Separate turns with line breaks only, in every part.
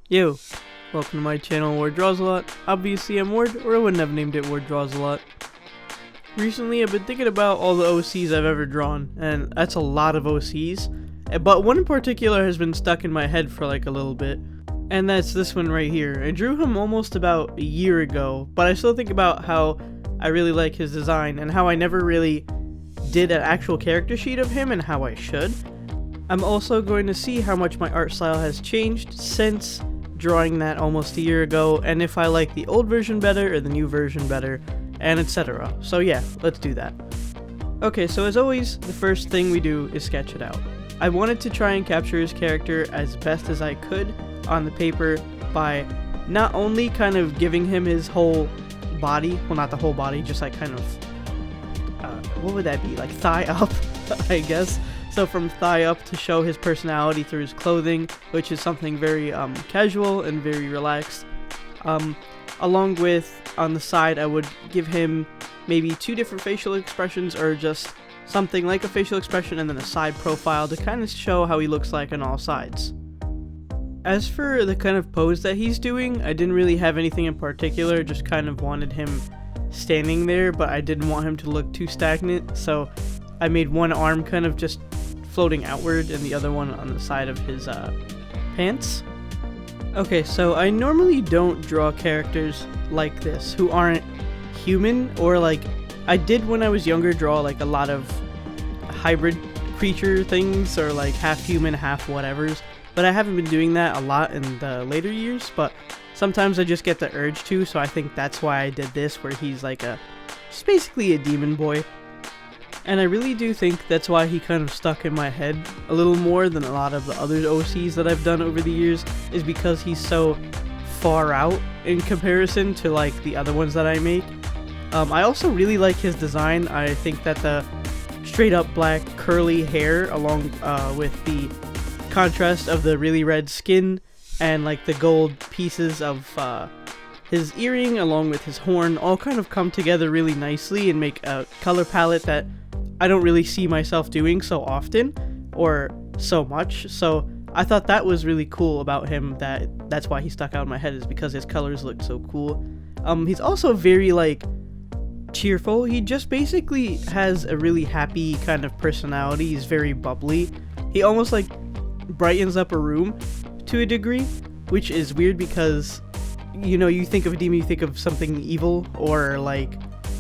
Yo, welcome to my channel, Ward Draws a Lot. Obviously I'm Ward, or I wouldn't have named it Ward Draws a Lot. Recently I've been thinking about all the OCs I've ever drawn, and that's a lot of OCs. But one in particular has been stuck in my head for like a little bit, and that's this one right here. I drew him almost about a year ago, but I still think about how I really like his design, and how I never really did an actual character sheet of him, and how I should. I'm also going to see how much my art style has changed since drawing that almost a year ago, and if I like the old version better or the new version better, and etc. So yeah, let's do that. Okay, so as always, the first thing we do is sketch it out. I wanted to try and capture his character as best as I could on the paper by not only kind of giving him his whole body, well not the whole body, just like kind of, what would that be, like thigh up, I guess. So from thigh up to show his personality through his clothing, which is something very casual and very relaxed. Along with, on the side, I would give him maybe two different facial expressions, or just something like a facial expression and then a side profile to kind of show how he looks like on all sides. As for the kind of pose that he's doing, I didn't really have anything in particular, just kind of wanted him standing there, but I didn't want him to look too stagnant, so I made one arm kind of just floating outward and the other one on the side of his pants. Okay, so I normally don't draw characters like this who aren't human, or like I did when I was younger draw like a lot of hybrid creature things, or like half human, half whatevers, but I haven't been doing that a lot in the later years, but sometimes I just get the urge to, so I think that's why I did this, where he's like just basically a demon boy. And I really do think that's why he kind of stuck in my head a little more than a lot of the other OCs that I've done over the years, is because he's so far out in comparison to like the other ones that I make. I also really like his design. I think that the straight up black curly hair, along with the contrast of the really red skin and like the gold pieces of his earring along with his horn, all kind of come together really nicely and make a color palette that I don't really see myself doing so often or so much. So I thought that was really cool about him, that's why he stuck out in my head, is because his colors look so cool. He's also very like cheerful. He just basically has a really happy kind of personality. He's very bubbly. He almost like brightens up a room to a degree, which is weird because, you know, you think of a demon, you think of something evil or like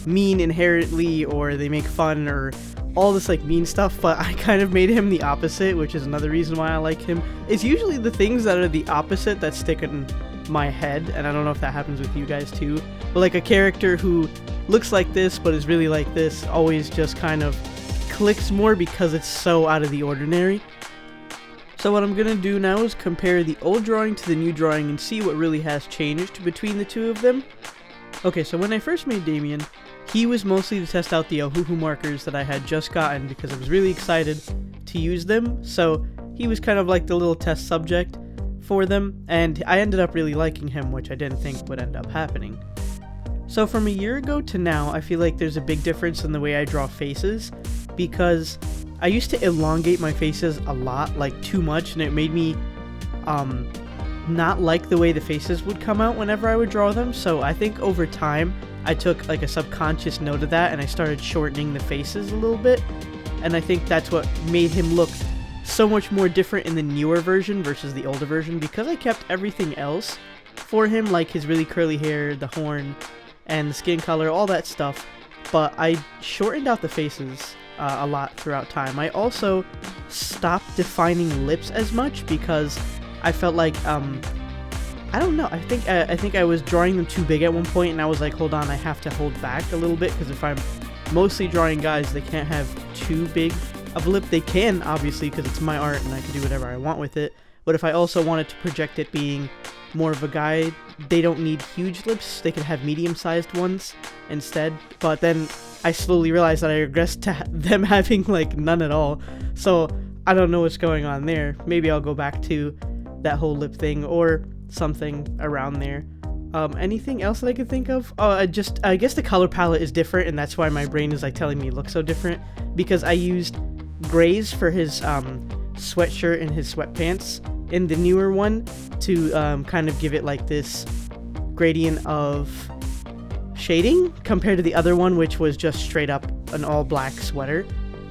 mean inherently, or they make fun or all this like mean stuff, but I kind of made him the opposite, which is another reason why I like him. It's usually the things that are the opposite that stick in my head, and I don't know if that happens with you guys too, but like a character who looks like this but is really like this always just kind of clicks more because it's so out of the ordinary. So what I'm gonna do now is compare the old drawing to the new drawing and see what really has changed between the two of them. Okay, so when I first made Damien, he was mostly to test out the Ohuhu markers that I had just gotten because I was really excited to use them, so he was kind of like the little test subject for them, and I ended up really liking him, which I didn't think would end up happening. So from a year ago to now, I feel like there's a big difference in the way I draw faces, because I used to elongate my faces a lot, like too much, and it made me not like the way the faces would come out whenever I would draw them. So I think over time I took like a subconscious note of that, and I started shortening the faces a little bit, and I think that's what made him look so much more different in the newer version versus the older version, because I kept everything else for him, like his really curly hair, the horn, and the skin color, all that stuff, but I shortened out the faces a lot throughout time. I also stopped defining lips as much because I felt like I don't know, I think I was drawing them too big at one point, and I was like, hold on, I have to hold back a little bit, because if I'm mostly drawing guys, they can't have too big of a lip. They can, obviously, because it's my art and I can do whatever I want with it, but if I also wanted to project it being more of a guy, they don't need huge lips, they can have medium-sized ones instead. But then I slowly realized that I regressed to them having like none at all, so I don't know what's going on there. Maybe I'll go back to that whole lip thing or something around there. Anything else that I could think of? Oh, I guess the color palette is different, and that's why my brain is like telling me it looks so different, because I used grays for his sweatshirt and his sweatpants, in the newer one to kind of give it like this gradient of shading compared to the other one, which was just straight up an all black sweater.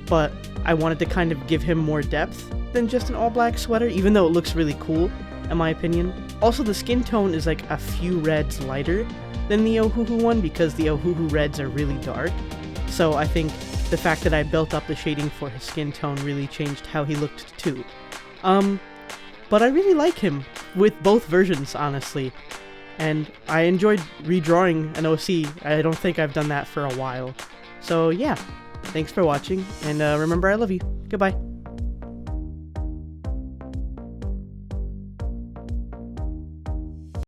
But I wanted to kind of give him more depth than just an all black sweater, even though it looks really cool in my opinion. Also, the skin tone is like a few reds lighter than the Ohuhu one because the Ohuhu reds are really dark. So I think the fact that I built up the shading for his skin tone really changed how he looked too. But I really like him with both versions, honestly. And I enjoyed redrawing an OC. I don't think I've done that for a while. So yeah, thanks for watching, and remember I love you. Goodbye.